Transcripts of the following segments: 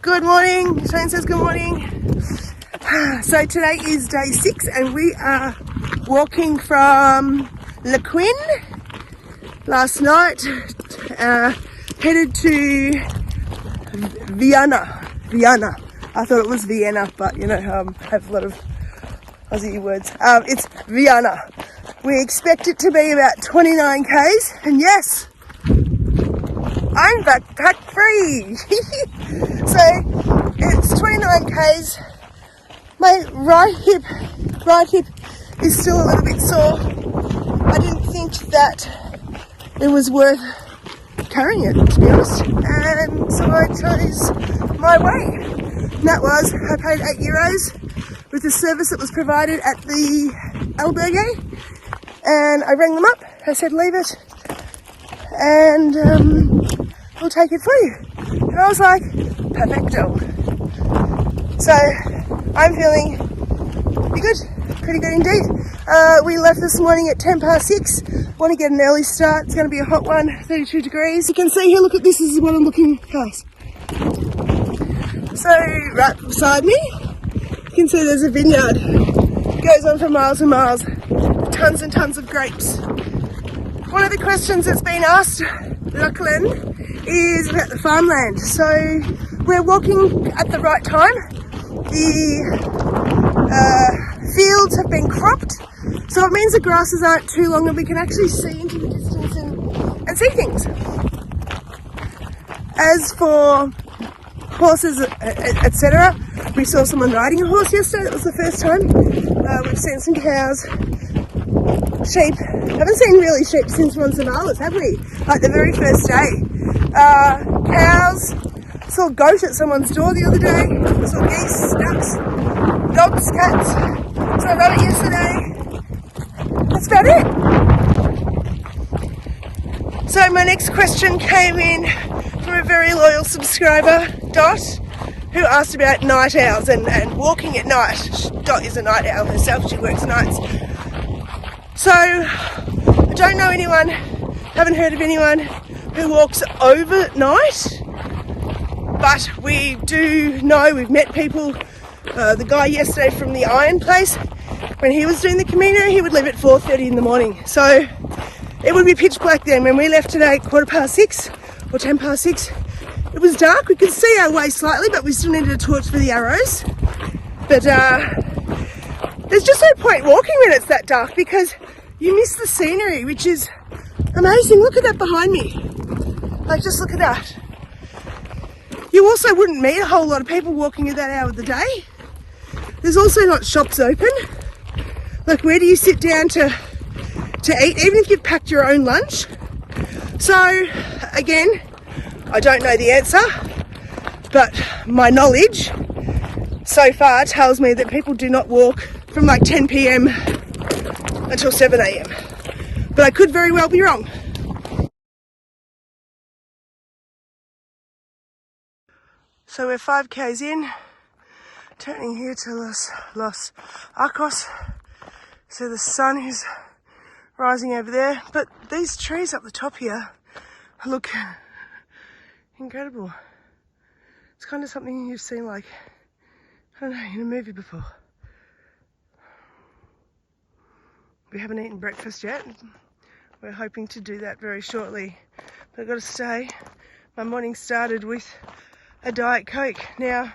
Good morning. Shane says good morning. So today is day 6 and we are walking from Liquin last night, headed to Viana. I thought it was Vienna, but you know, I have a lot of Aussie words. It's Viana. We expect it to be about 29 k's, and yes, I'm backpack free. So it's 29 k's. My right hip is still a little bit sore. I didn't think that it was worth carrying it, to be honest, and so I chose my way. And that was, I paid €8 with the service that was provided at the albergue, and I rang them up. I said, leave it and we'll take it for you. And I was like, perfecto. So I'm feeling pretty good indeed. We left this morning at 6:10. Want to get an early start. It's going to be a hot one, 32 degrees. You can see here, look at this, is what I'm looking past. So right beside me, you can see there's a vineyard. It goes on for miles and miles. Tons and tons of grapes. One of the questions that's been asked, Liquin, is about the farmland. So we're walking at the right time. The fields have been cropped, so it means the grasses aren't too long and we can actually see into the distance and see things. As for horses, etc., we saw someone riding a horse yesterday. That was the first time. We've seen some cows, sheep. Haven't seen really sheep since Ronsonalis, have we? Like the very first day. Cows. Saw a goat at someone's door the other day. Saw geese, ducks, dogs, cats. Saw a rabbit yesterday. That's about it. So my next question came in from a very loyal subscriber, Dot, who asked about night owls and walking at night. Dot is a night owl herself, she works nights. So I don't know anyone, haven't heard of anyone who walks overnight, but we do know, we've met people. The guy yesterday from the iron place, when he was doing the Camino, he would leave at 4:30 in the morning. So it would be pitch black then. When we left today at 6:15 or 6:10, it was dark. We could see our way slightly, but we still needed a torch for the arrows. But there's just no point walking when it's that dark because you miss the scenery, which is amazing. Look at that behind me. Like, just look at that. You also wouldn't meet a whole lot of people walking at that hour of the day. There's also not shops open. Like, where do you sit down to eat, even if you've packed your own lunch? So, again, I don't know the answer, but my knowledge so far tells me that people do not walk from like 10 p.m. until 7 a.m. But I could very well be wrong. So we're 5 k's in, turning here to Los Arcos. So the sun is rising over there, but these trees up the top here look incredible. It's kind of something you've seen, like, I don't know, in a movie before. We haven't eaten breakfast yet. We're hoping to do that very shortly, but I've got to say, my morning started with a Diet Coke. Now,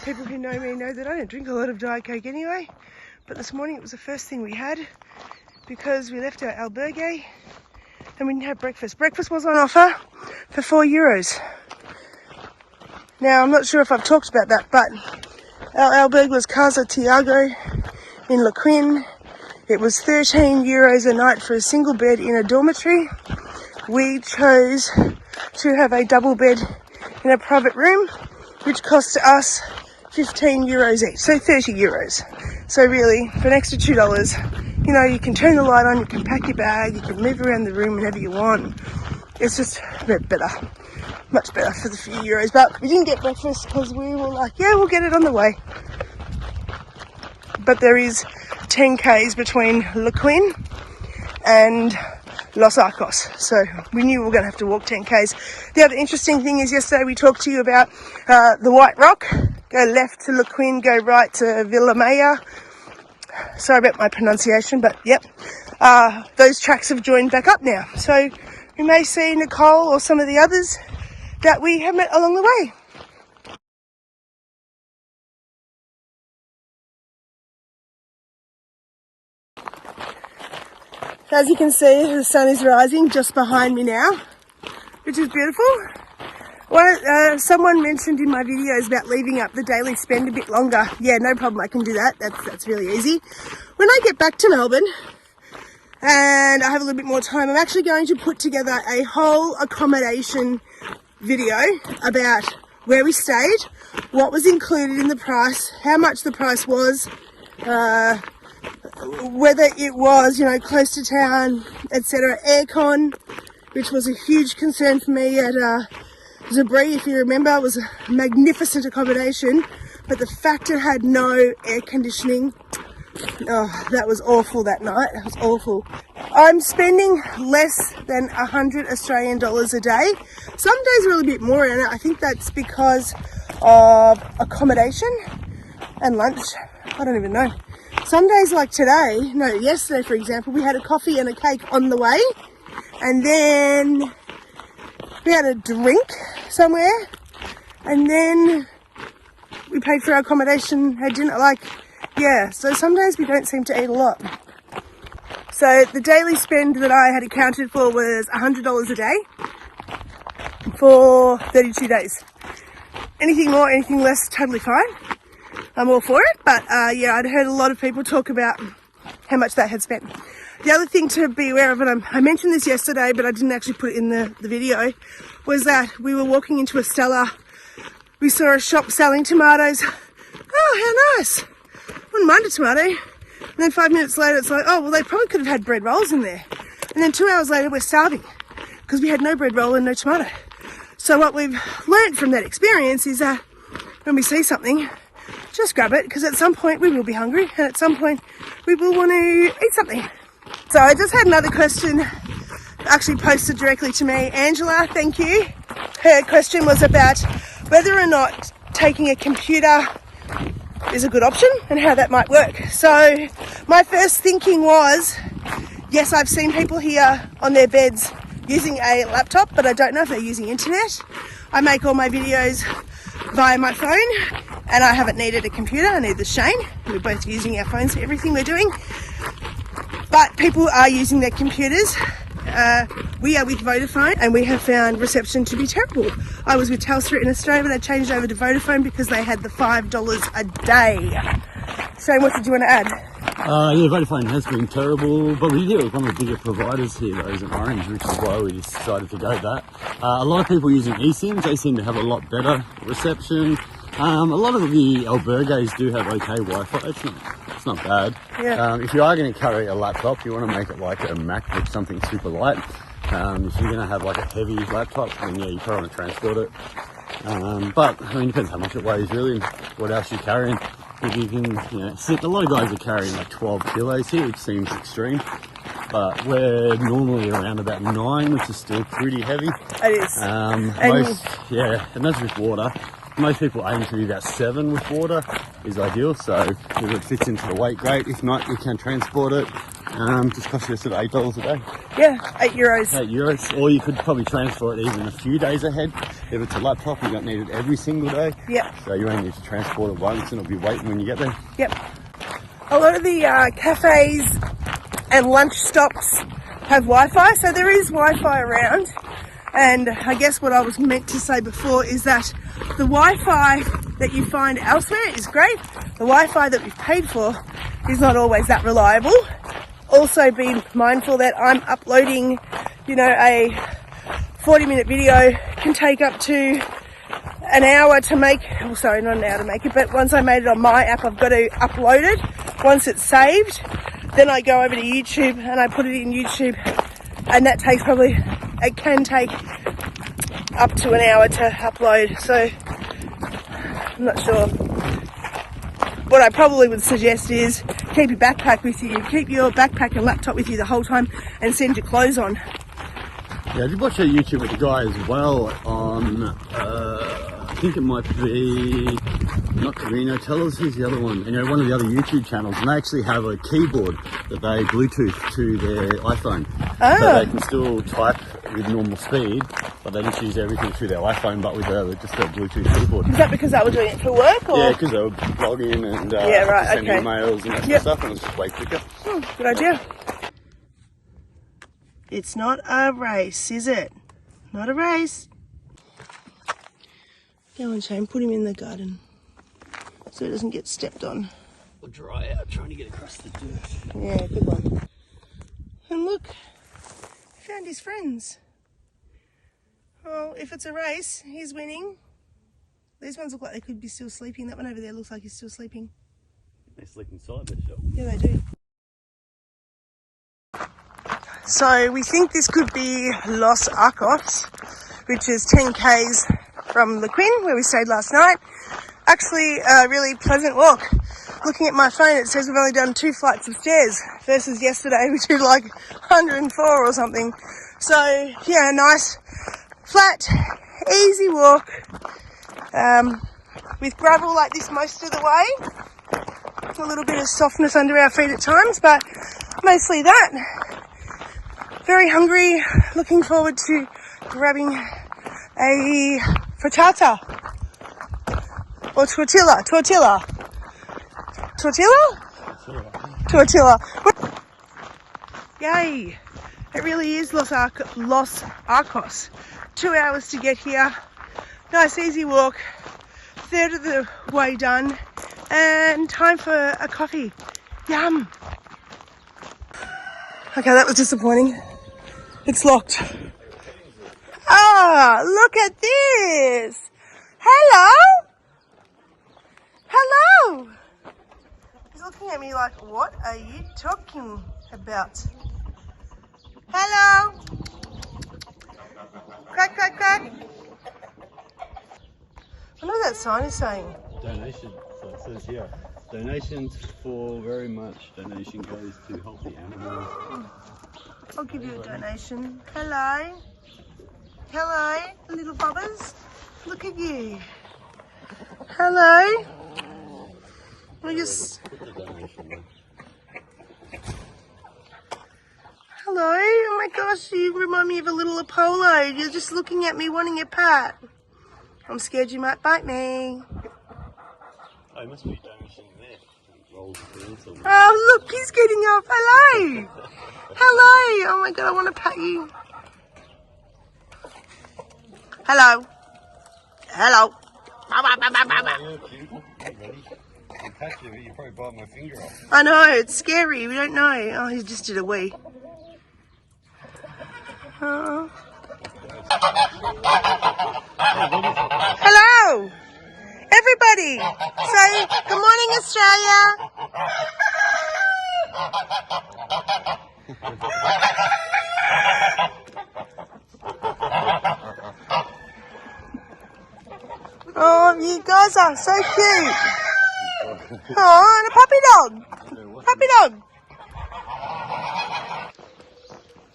people who know me know that I don't drink a lot of Diet Coke anyway, but this morning it was the first thing we had because we left our albergue and we didn't have breakfast. Breakfast was on offer for €4. Now, I'm not sure if I've talked about that, but our albergue was Casa Tiago in Liquin. It was €13 a night for a single bed in a dormitory. We chose to have a double bed in a private room, which cost us €15 each, so €30. So really, for an extra $2, you know, you can turn the light on, you can pack your bag, you can move around the room whenever you want. It's just a bit better, much better for the few euros. But we didn't get breakfast because we were like, yeah, we'll get it on the way. But there is 10 k's between Liquin and Los Arcos. So we knew we were going to have to walk 10Ks. The other interesting thing is yesterday we talked to you about the White Rock. Go left to Liquin, go right to Villa Maya. Sorry about my pronunciation, but yep. Those tracks have joined back up now. So we may see Nicole or some of the others that we have met along the way. As you can see, the sun is rising just behind me now, which is beautiful. Someone mentioned in my videos about leaving up the daily spend a bit longer. Yeah, no problem, I can do that. That's really easy. When I get back to Melbourne and I have a little bit more time, I'm actually going to put together a whole accommodation video about where we stayed, what was included in the price, how much the price was, whether it was, close to town, etc. Aircon, which was a huge concern for me at Zabri, if you remember. It was a magnificent accommodation, but the fact it had no air conditioning, that was awful that night. That was awful. I'm spending less than 100 Australian dollars a day. Some days are a little bit more, and I think that's because of accommodation and lunch. I don't even know. Some days like yesterday for example, we had a coffee and a cake on the way, and then we had a drink somewhere, and then we paid for our accommodation, had dinner, so some days we don't seem to eat a lot. So the daily spend that I had accounted for was $100 a day for 32 days. Anything more, anything less, totally fine. I'm all for it, but I'd heard a lot of people talk about how much they had spent. The other thing to be aware of, and I mentioned this yesterday, but I didn't actually put it in the video, was that we were walking into a Stella. We saw a shop selling tomatoes. Oh, how nice. Wouldn't mind a tomato. And then 5 minutes later, it's like, oh, well, they probably could have had bread rolls in there. And then 2 hours later, we're starving because we had no bread roll and no tomato. So what we've learned from that experience is that when we see something, just grab it, because at some point we will be hungry, and at some point we will want to eat something. So I just had another question actually posted directly to me. Angela, thank you. Her question was about whether or not taking a computer is a good option and how that might work. So my first thinking was, yes, I've seen people here on their beds using a laptop, but I don't know if they're using internet. I make all my videos via my phone, and I haven't needed a computer, and neither Shane. We're both using our phones for everything we're doing. But people are using their computers. We are with Vodafone, and we have found reception to be terrible. I was with Telstra in Australia, but I changed over to Vodafone because they had the $5 a day. Shane, what did you want to add? Vodafone has been terrible, but we deal with one of the bigger providers here, those in Orange, which is why we decided to go that. A lot of people using eSIMs, they seem to have a lot better reception. A lot of the albergues do have okay Wi-Fi. It's not bad. Yeah. If you are going to carry a laptop, you want to make it like a MacBook, something super light. If you're going to have like a heavy laptop, then yeah, you probably want to transport it. But I mean, it depends how much it weighs really, and what else you're carrying. If you can, sit. A lot of guys are carrying like 12 kilos here, which seems extreme. But we're normally around about 9, which is still pretty heavy. It is. And that's with water. Most people aim to be about 7 with water is ideal, so if it fits into the weight, great. If not, you can transport it. Just costs you sort of $8 a day. Yeah, €8. €8, or you could probably transfer it even a few days ahead. If it's a laptop, you don't need it every single day. Yep. So you only need to transport it once, and it'll be waiting when you get there. Yep. A lot of the cafes and lunch stops have Wi-Fi, so there is Wi-Fi around. And I guess what I was meant to say before is that the Wi-Fi that you find elsewhere is great. The Wi-Fi that we've paid for is not always that reliable. Also be mindful that I'm uploading, a 40-minute video can take up to an hour to make. Oh, sorry, not an hour to make it, but once I made it on my app, I've got to upload it. Once it's saved, then I go over to YouTube and I put it in YouTube, and that takes it can take up to an hour to upload, so I'm not sure. What I probably would suggest is keep your backpack with you. Keep your backpack and laptop with you the whole time and send your clothes on. Yeah, I did watch a YouTube with a guy as well on, I think it might be, not Camino, tell us who's the other one. You know, one of the other YouTube channels, and they actually have a keyboard that they Bluetooth to their iPhone. Oh. So they can still type with normal speed, but they just use everything through their iPhone, but with just a Bluetooth keyboard. Is that because they were doing it for work? Or? Yeah, because they were blogging and sending emails and that sort of stuff, and it was just way quicker. Good idea. It's not a race, is it? Not a race. Go on, Shane, put him in the garden so he doesn't get stepped on. We'll dry out trying to get across the dirt. Yeah, good one. And look, he found his friends. Well, if it's a race, he's winning. These ones look like they could be still sleeping. That one over there looks like he's still sleeping. They sleep inside their shop. Yeah, they do. So we think this could be Los Arcos, which is 10 k's from Liquin, where we stayed last night. Actually, a really pleasant walk. Looking at my phone, it says we've only done 2 flights of stairs versus yesterday, which was like 104 or something. So yeah, nice, flat, easy walk, with gravel like this most of the way. A little bit of softness under our feet at times, but mostly that. Very hungry, looking forward to grabbing a frittata or tortilla. Yay! It really is Los Arcos. 2 hours to get here. Nice easy walk. Third of the way done, and time for a coffee. Yum! Okay, that was disappointing. It's locked. Ah, look at this. Hello? Hello? He's looking at me like, what are you talking about? Hello? Crack, crack, crack. I know what that sign is saying. Donation, so it says here, donations for very much. Donation goes to help the animals. I'll give you a donation. Hello. Hello, little bobbers. Look at you. Hello. I just... Hello. Oh my gosh, you remind me of a little Apollo. You're just looking at me wanting a pat. I'm scared you might bite me. Oh, it must be a donation there. Oh, look, he's getting up. Hello. Hello. Oh my God, I want to pat you. Hello. Hello. You probably bite my finger off. I know, it's scary. We don't know. Oh, he just did a wee. Oh. Hello. Everybody. Say good morning, Australia. Oh, you guys are so cute. Oh, and a puppy dog. Puppy dog.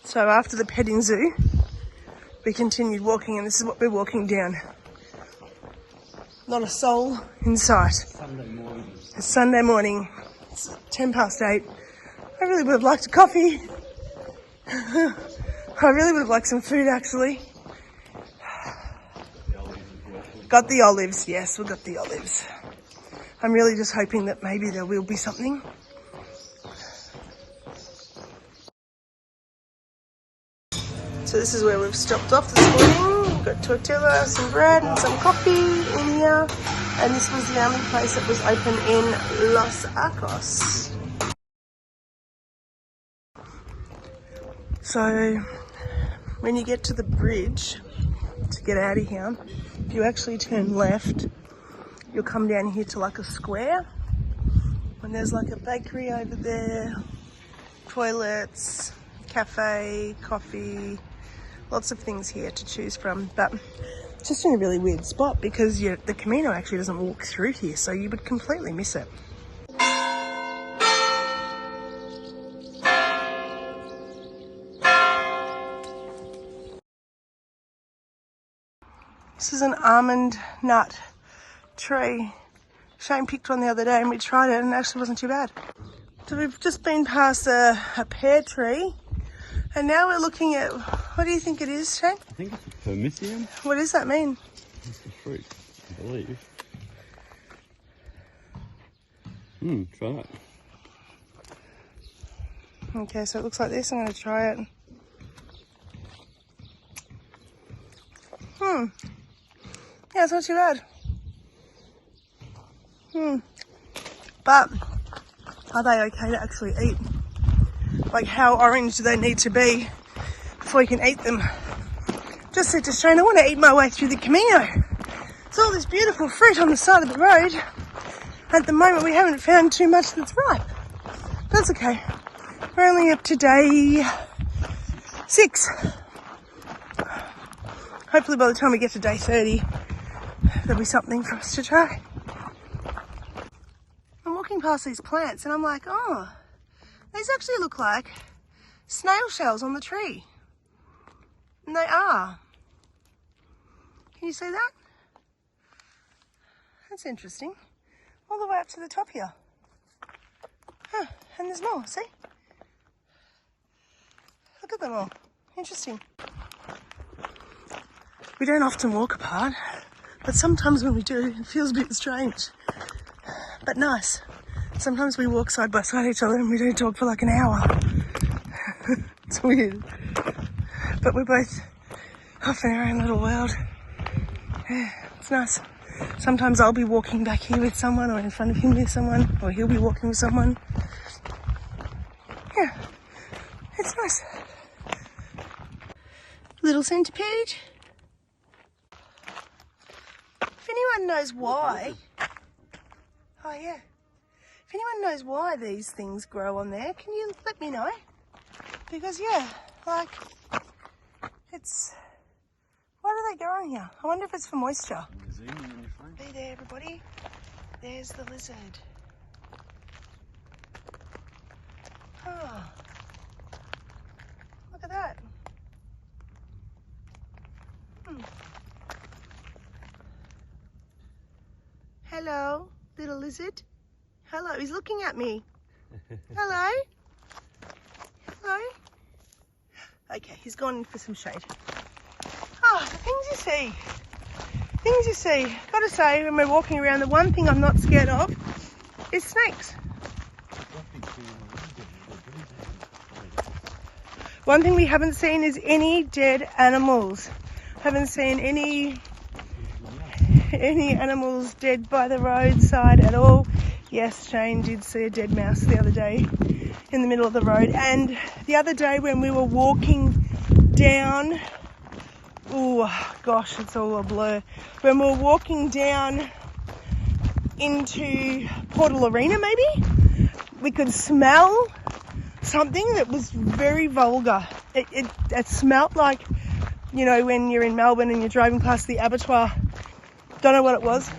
So after the petting zoo, we continued walking, and this is what we're walking down. Not a soul in sight. Sunday morning. It's Sunday morning. It's 8:10. I really would have liked a coffee. I really would have liked some food, actually. Got the olives. Yes, we got the olives. I'm really just hoping that maybe there will be something. So this is where we've stopped off this morning. We've got tortilla, some bread and some coffee in here. And this was the only place that was open in Los Arcos. So when you get to the bridge to get out of here, if you actually turn left, you'll come down here to like a square. And there's like a bakery over there, toilets, cafe, coffee, lots of things here to choose from. But it's just in a really weird spot because the Camino actually doesn't walk through here, so you would completely miss it. This is an almond nut tree. Shane picked one the other day and we tried it and it actually wasn't too bad. So we've just been past a pear tree and now we're looking at, what do you think it is, Shane? I think it's a permisium. What does that mean? It's the fruit, I believe. Try that. Okay, so it looks like this. I'm going to try it. Yeah, it's not too bad. But are they okay to actually eat? Like, how orange do they need to be before you can eat them? Just said to Shane, I want to eat my way through the Camino. It's all this beautiful fruit on the side of the road. At the moment, we haven't found too much that's ripe. That's okay. We're only up to day 6. Hopefully by the time we get to day 30, there'll be something for us to try. I'm walking past these plants and I'm like, oh, these actually look like snail shells on the tree. And they are. Can you see that? That's interesting. All the way up to the top here. Huh, and there's more, see? Look at them all. Interesting. We don't often walk apart, but sometimes when we do, it feels a bit strange. But nice. Sometimes we walk side by side each other and we don't talk for like an hour. It's weird. But we're both off in our own little world. Yeah, it's nice. Sometimes I'll be walking back here with someone or in front of him with someone, or he'll be walking with someone. Yeah, it's nice. Little centipede. If anyone knows why, oh yeah, if anyone knows why these things grow on there, can you let me know? Because yeah, like, it's, why do they grow on here? I wonder if it's for moisture. Be there, everybody. There's the lizard. Oh, look at that. Hello, little lizard. Hello, he's looking at me. Hello? Hello? Okay, he's gone for some shade. Oh, the things you see. Things you see. Gotta say, when we're walking around, the one thing I'm not scared of is snakes. One thing we haven't seen is any dead animals. Haven't seen any animals dead by the roadside at all. Yes, Shane did see a dead mouse the other day in the middle of the road. And the other day when we were walking down, oh gosh, it's all a blur. When we were walking down into Portal Arena maybe, we could smell something that was very vulgar. It smelt like, you know, when you're in Melbourne and you're driving past the abattoir. Don't know what it was.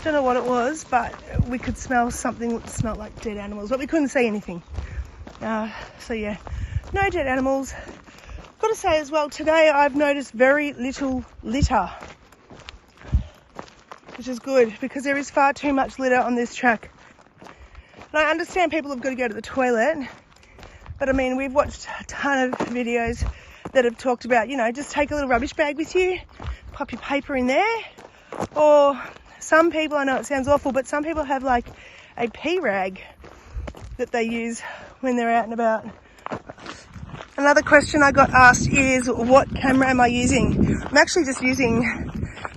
Don't know what it was, but we could smell something that smelled like dead animals, but we couldn't see anything. So yeah, no dead animals. Got to say as well, today I've noticed very little litter, which is good because there is far too much litter on this track. And I understand people have got to go to the toilet, but I mean, we've watched a ton of videos that have talked about, you know, just take a little rubbish bag with you, pop your paper in there, or some people, I know it sounds awful, but some people have like a pee rag that they use when they're out and about. Another question I got asked is, what camera am I using? I'm actually just using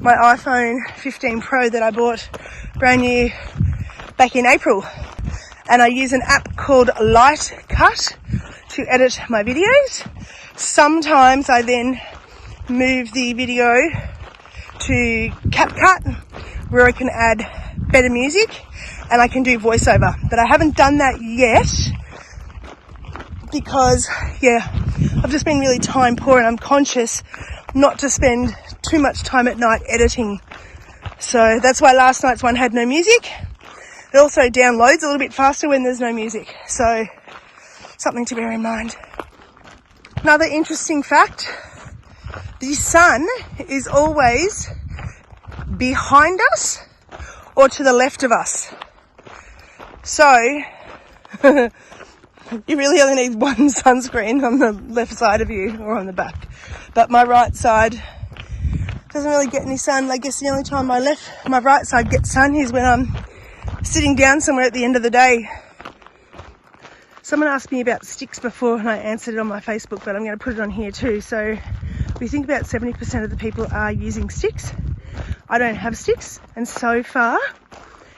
my iPhone 15 Pro that I bought brand new back in April. And I use an app called Liquin to edit my videos. Sometimes I then move the video to CapCut, where I can add better music and I can do voiceover. But I haven't done that yet because, yeah, I've just been really time poor and I'm conscious not to spend too much time at night editing. So that's why last night's one had no music. It also downloads a little bit faster when there's no music. So something to bear in mind. Another interesting fact, the sun is always behind us or to the left of us. So you really only need one sunscreen on the left side of you or on the back. But my right side doesn't really get any sun. I guess the only time my right side gets sun is when I'm sitting down somewhere at the end of the day. Someone asked me about sticks before and I answered it on my Facebook, but I'm going to put it on here too. So we think about 70% of the people are using sticks. I don't have sticks, and so far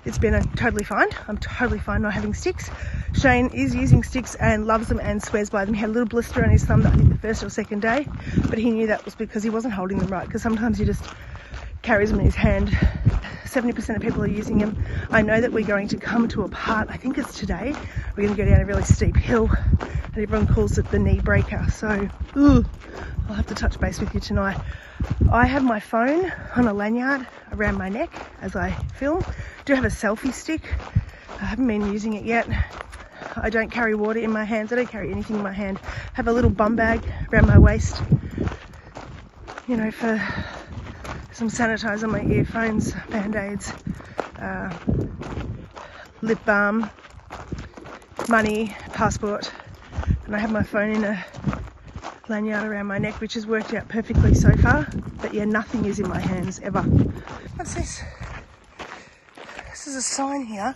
it's been totally fine. I'm totally fine not having sticks. Shane is using sticks and loves them and swears by them. He had a little blister on his thumb, I think the first or second day, but he knew that was because he wasn't holding them right, because sometimes he just carries them in his hand. 70% of people are using them. I know that we're going to come to a part, I think it's today, we're going to go down a really steep hill and everyone calls it the knee breaker. So, I'll have to touch base with you tonight. I have my phone on a lanyard around my neck as I film. I do have a selfie stick. I haven't been using it yet. I don't carry water in my hands. I don't carry anything in my hand. I have a little bum bag around my waist, you know, for some sanitizer, my earphones, band-aids, lip balm, money, passport, and I have my phone in a lanyard around my neck, which has worked out perfectly so far. But yeah, nothing is in my hands ever. What's this? This is a sign here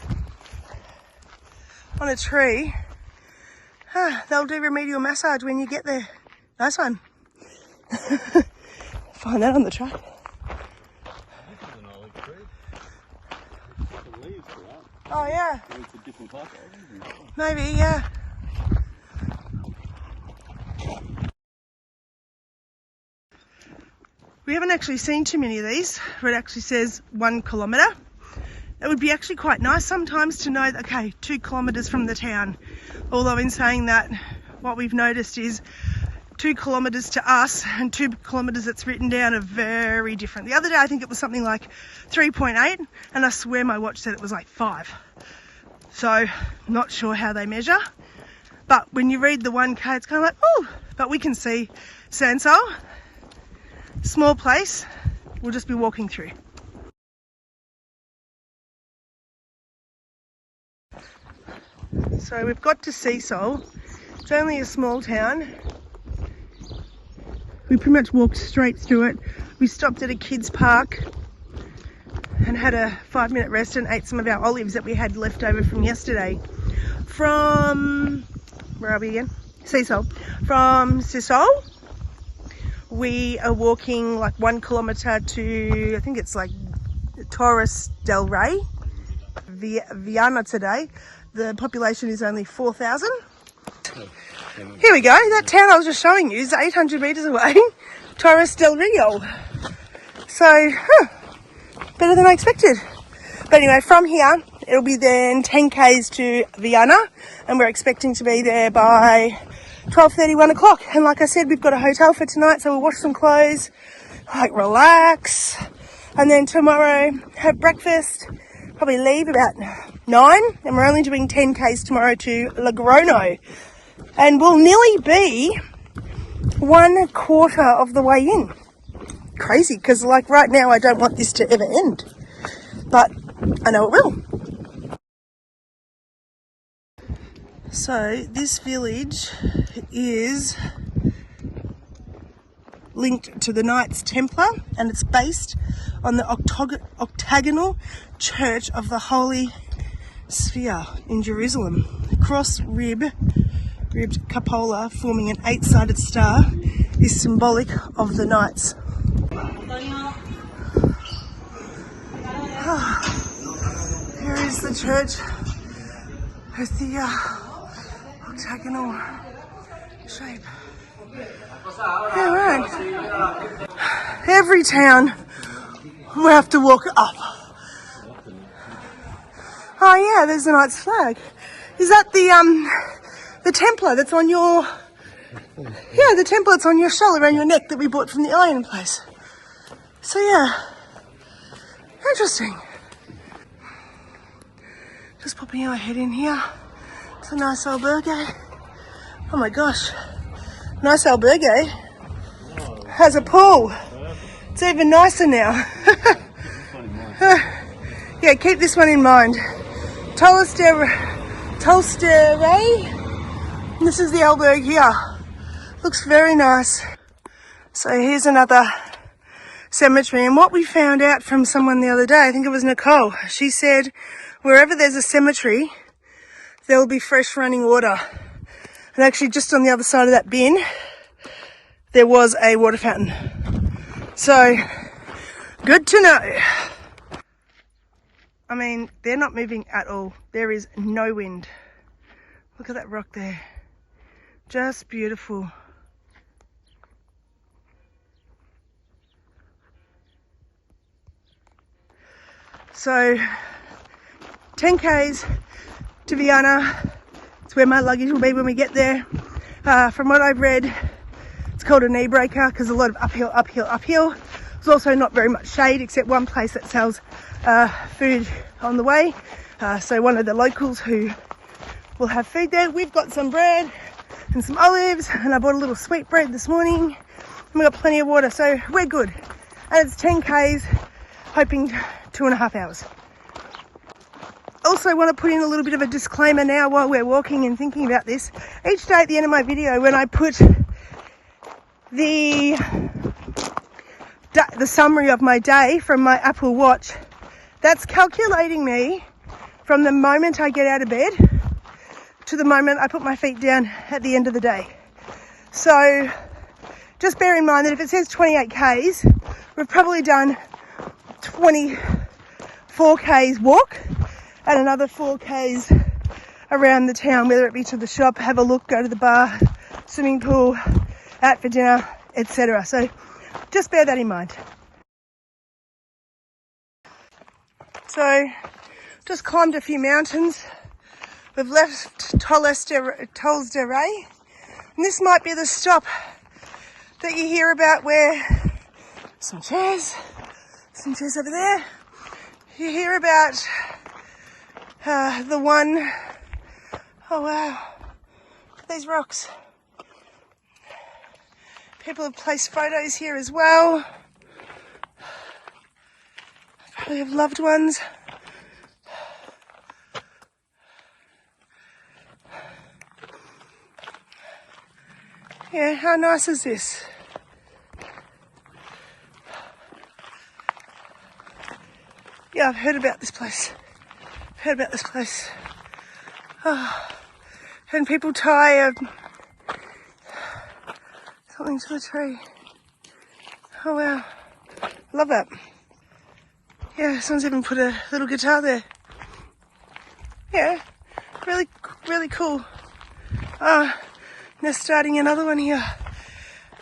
on a tree. They'll do remedial massage when you get there. Nice one. Find that on the truck. Oh yeah. It's a different type of. Maybe, yeah. We haven't actually seen too many of these where it actually says 1 kilometre. It would be actually quite nice sometimes to know, okay, 2 kilometres from the town. Although in saying that, what we've noticed is 2 kilometres to us and 2 kilometres that's written down are very different. The other day I think it was something like 3.8 and I swear my watch said it was like 5. So not sure how they measure. But when you read the 1K, it's kind of like, oh, but we can see Sansol, small place, we'll just be walking through. So we've got to Seasol. It's only a small town. We pretty much walked straight through it. We stopped at a kids park and had a 5-minute rest and ate some of our olives that we had left over from yesterday. From, where are we again? Seasol. From Seasol, we are walking like 1 kilometre to, I think it's like Torres del Rey, Viana today. The population is only 4,000. Here we go. That town I was just showing you is 800 metres away. Torres del Rio. So, better than I expected. But anyway, from here, it'll be then 10 Ks to Viana. And we're expecting to be there by 12:30, 1 o'clock. And like I said, we've got a hotel for tonight. So we'll wash some clothes, like relax. And then tomorrow, have breakfast. Probably leave about 9. And we're only doing 10 Ks tomorrow to Logrono. And we'll nearly be 1/4 of the way in. Crazy, because like right now I don't want this to ever end. But I know it will. So this village is linked to the Knights Templar and it's based on the octagonal Church of the Holy Sphere in Jerusalem. Cross-ribbed cupola forming an 8-sided star is symbolic of the Knights. Here is the church with the octagonal shape. Yeah, right. Every town we have to walk up. Oh yeah, there's the Knight's flag. Is that the Templar that's on your... Yeah, the Templar that's on your shawl around your neck that we bought from the iron place. So yeah, interesting. Just popping our head in here. It's a nice albergue. Oh my gosh, nice albergue. has a pool. It's even nicer now. Yeah, keep this one in mind. Tolstere. This is the alberg here. Looks very nice. So here's another cemetery, and what we found out from someone the other day, I think it was Nicole, she said wherever there's a cemetery there will be fresh running water, and actually just on the other side of that bin there was a water fountain, so good to know. I mean, they're not moving at all. There is no wind. Look at that rock there, just beautiful. So 10 k's to Viana. It's where my luggage will be when we get there. From what I've read, it's called a knee breaker because a lot of uphill. There's also not very much shade except one place that sells food on the way. So one of the locals who will have food there. We've got some bread and some olives, and I bought a little sweetbread this morning. And we've got plenty of water, so we're good. And it's 10 k's, hoping 2.5 hours. Also want to put in a little bit of a disclaimer now while we're walking and thinking about this. Each day at the end of my video, when I put the summary of my day from my Apple Watch, that's calculating me from the moment I get out of bed to the moment I put my feet down at the end of the day. So just bear in mind that if it says 28 k's, we've probably done 24 k's walk and another 4 k's around the town, whether it be to the shop, have a look, go to the bar, swimming pool, out for dinner, etc. So just bear that in mind. So just climbed a few mountains. We've left Tolstere, and this might be the stop that you hear about where some chairs over there. You hear about the one, oh wow, these rocks. People have placed photos here as well. Probably have loved ones. Yeah, how nice is this? Yeah, I've heard about this place. Oh, and people tie something to the tree. Oh wow, love that. Yeah, someone's even put a little guitar there. Yeah, really cool. They're starting another one here.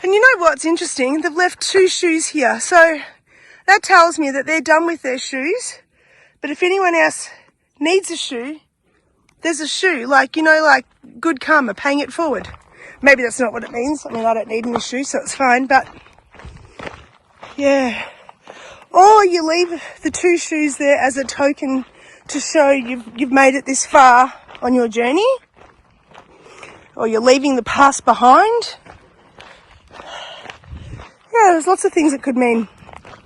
And you know what's interesting? They've left 2 shoes here. So that tells me that they're done with their shoes. But if anyone else needs a shoe, there's a shoe. Like, you know, like good karma, paying it forward. Maybe that's not what it means. I mean, I don't need any shoes, so it's fine. But yeah. Or you leave the 2 shoes there as a token to show you've made it this far on your journey. Or you're leaving the past behind. Yeah, there's lots of things it could mean.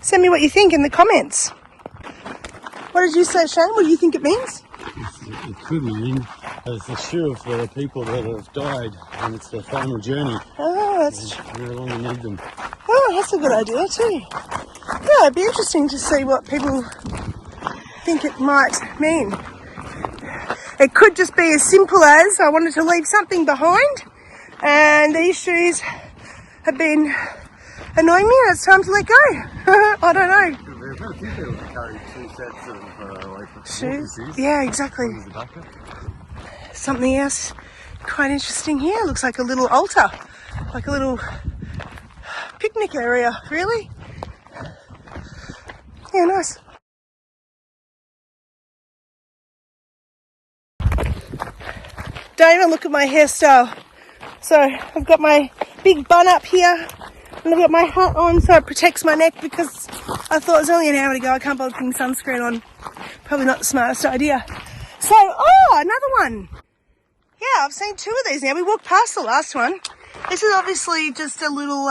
Send me what you think in the comments. What did you say, Shane? What do you think it means? It could mean as a shoe for the people that have died, and it's their final journey. Oh, that's true. You no longer need them. Oh, that's a good idea too. Yeah, it'd be interesting to see what people think it might mean. It could just be as simple as I wanted to leave something behind, and these shoes have been annoying me, and it's time to let go. I don't know. There's a few people that carry 2 sets of shoes. Yeah, exactly. Something else quite interesting here. Looks like a little altar, like a little picnic area, really. Yeah, nice. Don't even look at my hairstyle. So I've got my big bun up here, and I've got my hat on so it protects my neck, because I thought it was only an hour to go. I can't bother putting sunscreen on. Probably not the smartest idea. So, another one. Yeah, I've seen 2 of these now. We walked past the last one. This is obviously just a little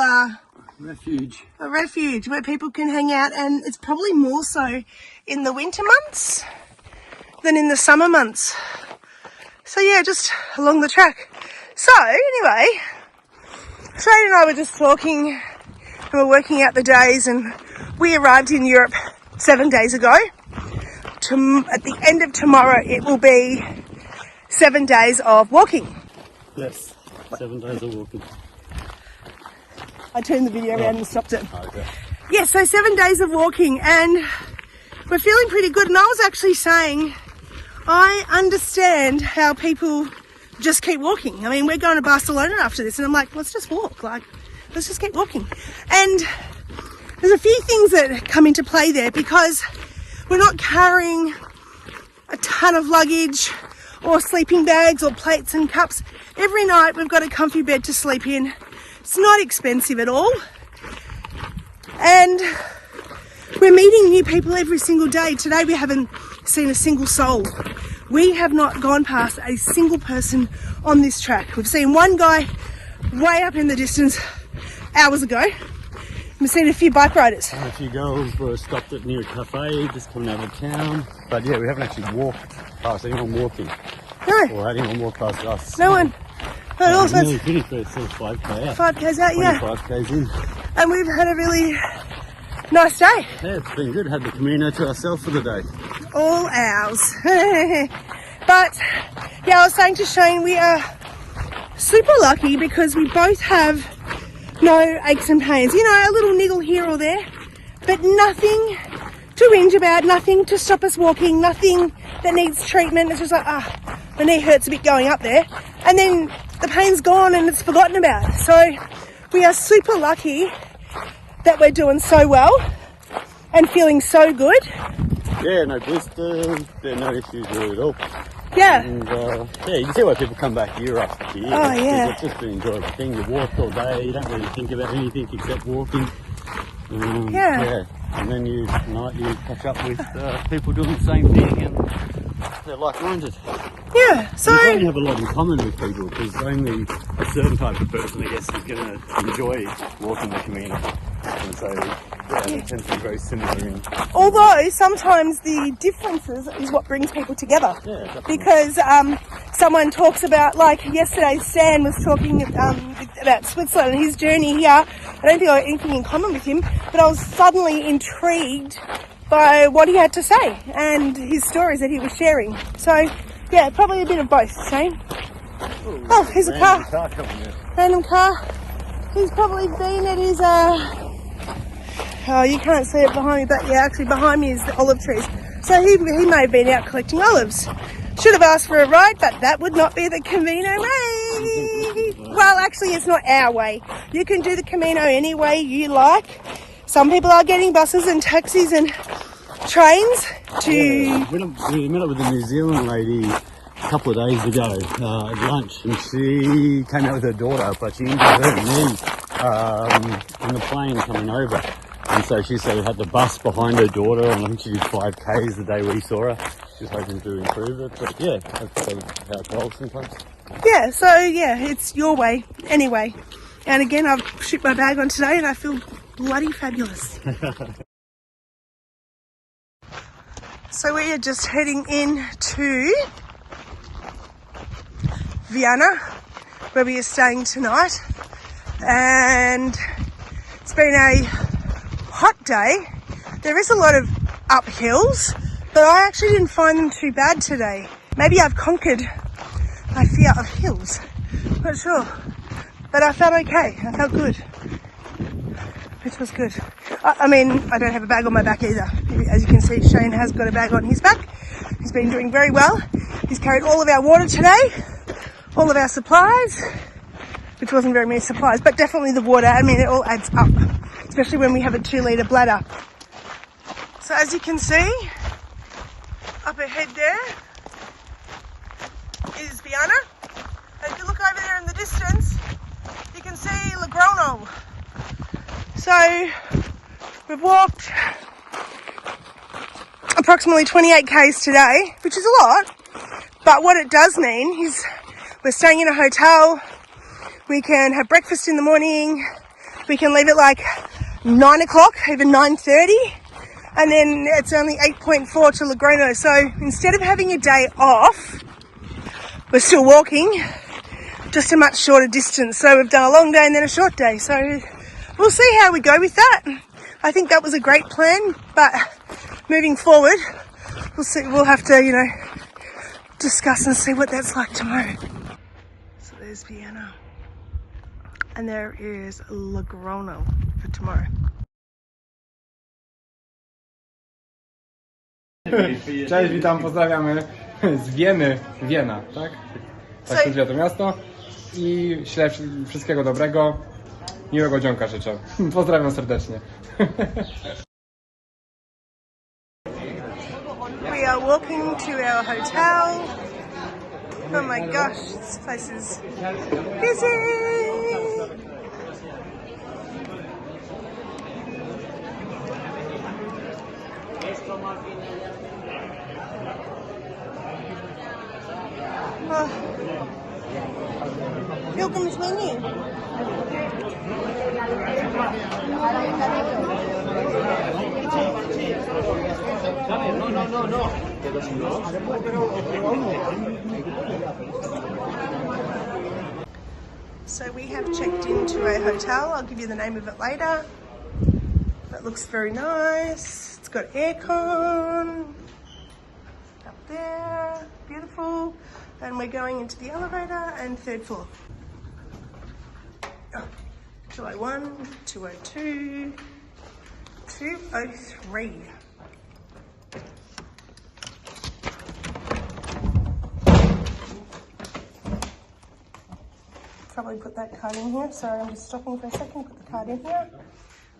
refuge. A refuge where people can hang out, and it's probably more so in the winter months than in the summer months. So yeah, just along the track. So anyway, Shane and I were just talking and we're working out the days, and we arrived in Europe 7 days ago. At the end of tomorrow it will be 7 days of walking. Yes, 7 days of walking. I turned the video around and stopped it. Okay. Yeah, so 7 days of walking, and we're feeling pretty good. And I was actually saying, I understand how people just keep walking. I mean, we're going to Barcelona after this, and I'm like, let's just walk. Like, let's just keep walking. And there's a few things that come into play there, because we're not carrying a ton of luggage or sleeping bags or plates and cups. Every night we've got a comfy bed to sleep in. It's not expensive at all. And we're meeting new people every single day. Today we haven't seen a single soul. We have not gone past a single person on this track. We've seen one guy way up in the distance hours ago. We've seen a few bike riders. And a few girls were stopped at near a cafe just coming out of town. But yeah, we haven't actually walked past anyone walking. No. Or anyone walk past us. No one. But also nearly finished, but it's still 5k out. 5k's out, yeah. 25k's in. And we've had a really nice day. Yeah, it's been good. Had the Camino to ourselves for the day. All ours. But yeah, I was saying to Shane, we are super lucky because we both have no aches and pains. You know, a little niggle here or there, but nothing to whinge about, nothing to stop us walking, nothing that needs treatment. It's just like, my knee hurts a bit going up there. And then the pain's gone and it's forgotten about. So we are super lucky that we're doing so well and feeling so good. Yeah, no blisters, there are no issues really at all. Yeah. And yeah, you can see why people come back year after year. Oh, yeah. It's just an enjoyable thing. You walk all day, you don't really think about anything except walking. Yeah. And then you catch up with people doing the same thing, and they're like-minded. Yeah, so... You probably have a lot in common with people, because only a certain type of person, I guess, is going to enjoy walking the Camino. And so, yeah, it tends to be very similar in... Although, sometimes the differences is what brings people together. Yeah, definitely. Because someone talks about, like yesterday, Stan was talking about Switzerland and his journey here. I don't think I had anything in common with him, but I was suddenly intrigued by what he had to say and his stories that he was sharing. So, yeah, probably a bit of both, Shane. Ooh, Oh, here's a car. Coming in. Random car. He's probably been at his, oh, you can't see it behind me, but yeah, actually behind me is the olive trees. So he may have been out collecting olives. Should have asked for a ride, but that would not be the Camino way. Well, actually, it's not our way. You can do the Camino any way you like. Some people are getting buses and taxis and trains to... Yeah, we met up with a New Zealand lady a couple of days ago at lunch, and she came out with her daughter, but she injured her knee on the plane coming over. And so she said had the bus behind her daughter, and I think she did 5k's the day we saw her. She's hoping to improve it, but yeah, that's how it goes sometimes. Yeah, so yeah, it's your way anyway. And again, I've shipped my bag on today and I feel bloody fabulous. So we are just heading in to Viana, where we are staying tonight. And it's been a hot day. There is a lot of uphills, but I actually didn't find them too bad today. Maybe I've conquered my fear of hills. Not sure. But I felt okay. I felt good. Which was good. I mean, I don't have a bag on my back either. As you can see, Shane has got a bag on his back. He's been doing very well. He's carried all of our water today, all of our supplies, which wasn't very many supplies, but definitely the water. I mean, it all adds up, especially when we have a 2-litre bladder. So as you can see, up ahead there is Viana. And if you look over there in the distance, you can see Logrono. So we've walked approximately 28k's today, which is a lot, but what it does mean is we're staying in a hotel, we can have breakfast in the morning, we can leave at like 9 o'clock, even 9:30. And then it's only 8.4 to Logrono. So instead of having a day off, we're still walking, just a much shorter distance. So we've done a long day and then a short day. So we'll see how we go with that. I think that was a great plan, but moving forward, we'll see. We'll have to, you know, discuss and see what that's like tomorrow. So there's Viana. And there is Logrono for tomorrow. Cześć, witam, pozdrawiamy z Wieny, Wiena, tak? Tak się nazywa to miasto. I ślę wszystkiego dobrego, miłego dzionka życzę. Pozdrawiam serdecznie. We are walking to our hotel. Oh my gosh, this place is busy. Oh. Pilgrim's menu. So we have checked into a hotel. I'll give you the name of it later. That looks very nice. It's got aircon up there, beautiful. And we're going into the elevator and 3rd floor. Oh, 201, 202, 203. Probably put that card in here. Sorry, I'm just stopping for a second. Put the card in here.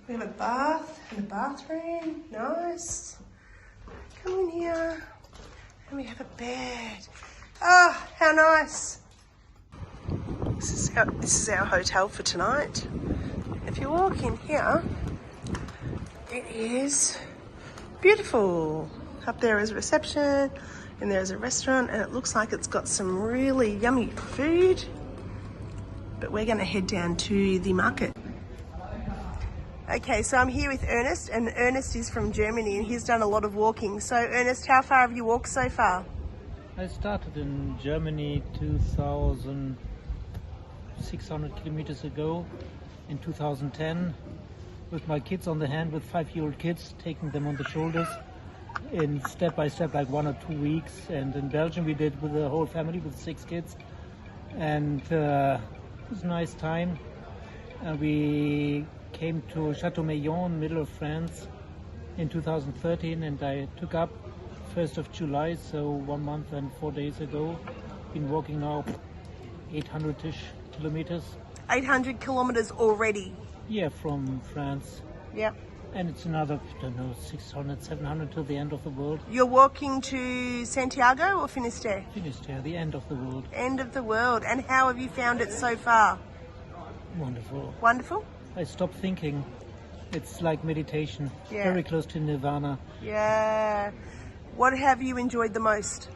We have a bath and a bathroom. Nice. Come in here. And we have a bed. Oh, how nice. This is our hotel for tonight. If you walk in here, it is beautiful. Up there is a reception, and there's a restaurant, and it looks like it's got some really yummy food. But we're going to head down to the market. Okay, so I'm here with Ernest, and Ernest is from Germany, and he's done a lot of walking. So Ernest, how far have you walked so far? I started in Germany 2,600 kilometers ago in 2010 with my kids on the hand, with 5-year-old kids, taking them on the shoulders in step by step, like 1 or 2 weeks. And in Belgium we did with the whole family with 6 kids, and it was a nice time. We came to Château-Meillon, middle of France, in 2013, and I took up 1st of July, so 1 month and 4 days ago. Been walking now 800-ish kilometers. 800 kilometers already? Yeah, from France. Yep. And it's another, I don't know, 600, 700 to the end of the world. You're walking to Santiago or Finisterre? Finisterre, the end of the world. End of the world. And how have you found it so far? Wonderful. Wonderful? I stopped thinking. It's like meditation. Yeah. Very close to nirvana. Yeah. What have you enjoyed the most?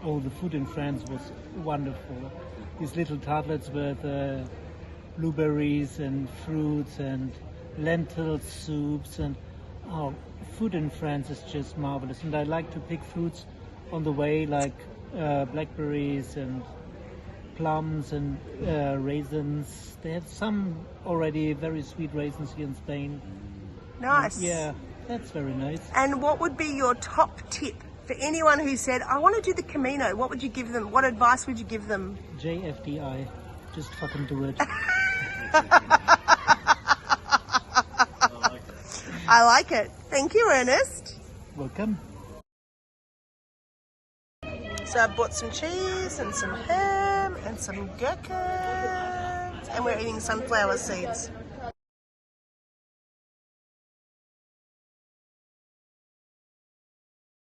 Oh, the food in France was wonderful. These little tartlets with blueberries and fruits and lentil soups, and food in France is just marvelous. And I like to pick fruits on the way, like blackberries and plums and raisins. They have some already very sweet raisins here in Spain. Nice. Yeah, that's very nice. And what would be your top tip for anyone who said, I want to do the Camino? What would you give them? What advice would you give them? JFDI. Just fucking do it. I like it. Thank you, Ernest. Welcome. So I bought some cheese and some ham and some gherkins, and we're eating sunflower seeds.